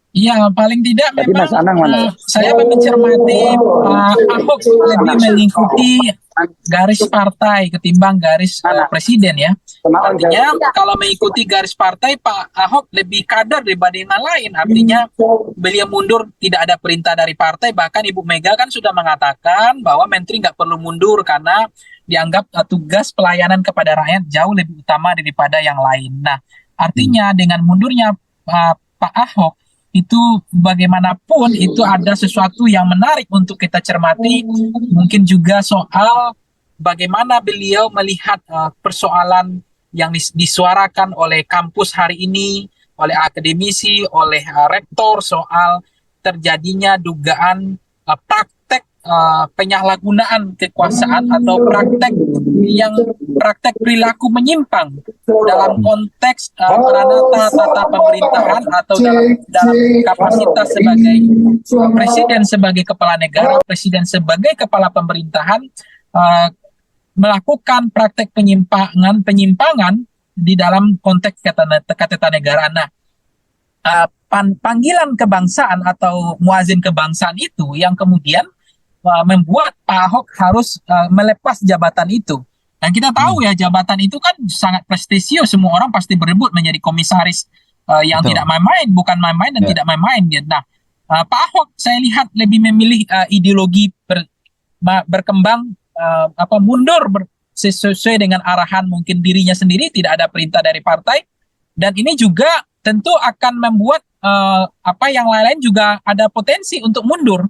Iya, paling tidak Tapi memang Mas Anang mana? saya mencermati Pak Ahok lebih mengikuti garis partai ketimbang garis Mana? presiden ya. Sama Artinya kalau mengikuti garis partai Pak Ahok lebih kader dibanding yang lain. Artinya beliau mundur tidak ada perintah dari partai. Bahkan Ibu Mega kan sudah mengatakan bahwa menteri nggak perlu mundur karena dianggap tugas pelayanan kepada rakyat jauh lebih utama daripada yang lain. Nah, artinya dengan mundurnya Pak Ahok itu bagaimanapun itu ada sesuatu yang menarik untuk kita cermati, mungkin juga soal bagaimana beliau melihat persoalan yang disuarakan oleh kampus hari ini, oleh akademisi, oleh rektor soal terjadinya dugaan praktek penyalahgunaan kekuasaan atau praktek perilaku menyimpang dalam konteks peranata tata pemerintahan atau dalam kapasitas sebagai presiden sebagai kepala negara, presiden sebagai kepala pemerintahan uh, melakukan praktek penyimpangan di dalam konteks ketatanegaraan. Nah, panggilan kebangsaan atau muazin kebangsaan itu yang kemudian membuat Pak Ahok harus melepas jabatan itu. Dan kita tahu ya jabatan itu kan sangat prestisius, semua orang pasti berebut menjadi komisaris yang tidak Betul. main-main, bukan main-main dan Ya. tidak main-main. Nah, Pak Ahok saya lihat lebih memilih ideologi berkembang mundur sesuai dengan arahan mungkin dirinya sendiri, tidak ada perintah dari partai, dan ini juga tentu akan membuat yang lain-lain juga ada potensi untuk mundur,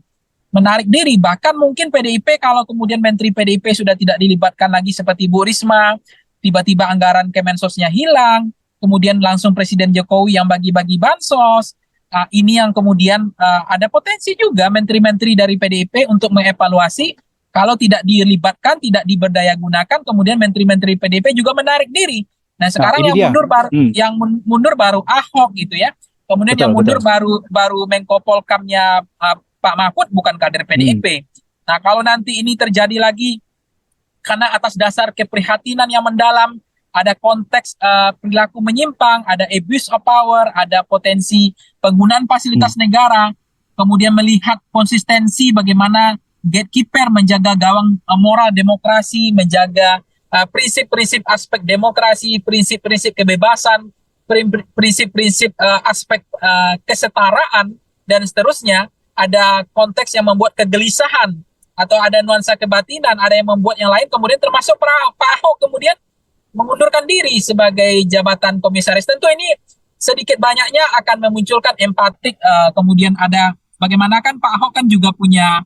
menarik diri. Bahkan mungkin PDIP kalau kemudian menteri PDIP sudah tidak dilibatkan lagi seperti Bu Risma, tiba-tiba anggaran Kemensosnya hilang, kemudian langsung Presiden Jokowi yang bagi-bagi bansos. Ini yang kemudian ada potensi juga menteri-menteri dari PDIP untuk mengevaluasi kalau tidak dilibatkan, tidak diberdaya gunakan, kemudian menteri-menteri PDIP juga menarik diri. Nah, Nah, sekarang ini dia. mundur baru Ahok gitu ya. Kemudian yang Betul, mundur betul. baru Menko Polkamnya Pak Mahfud, bukan kader Hmm. PDIP. Nah, kalau nanti ini terjadi lagi karena atas dasar keprihatinan yang mendalam, ada konteks perilaku menyimpang, ada abuse of power, ada potensi penggunaan fasilitas negara, kemudian melihat konsistensi bagaimana gatekeeper menjaga gawang moral demokrasi, menjaga prinsip-prinsip aspek demokrasi, prinsip-prinsip kebebasan, prinsip-prinsip aspek kesetaraan, dan seterusnya, ada konteks yang membuat kegelisahan atau ada nuansa kebatinan, ada yang membuat yang lain, kemudian termasuk Pak Ahok kemudian mengundurkan diri sebagai jabatan komisaris. Tentu ini sedikit banyaknya akan memunculkan empatik, kemudian ada bagaimana kan Pak Ahok kan juga punya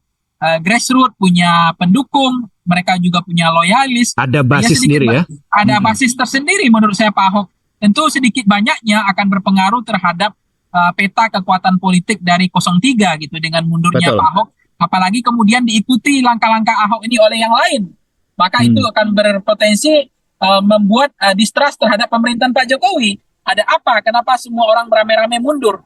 grassroots, punya pendukung, mereka juga punya loyalis. Ada Ya basis sedikit sendiri ya. ada basis tersendiri menurut saya Pak Ahok. Tentu sedikit banyaknya akan berpengaruh terhadap peta kekuatan politik dari 03 gitu dengan mundurnya Pak Betul. Ahok, apalagi kemudian diikuti langkah-langkah Ahok ini oleh yang lain, maka itu Hmm. akan berpotensi membuat distrust terhadap pemerintahan Pak Jokowi. Ada apa? Kenapa semua orang beramai-ramai mundur?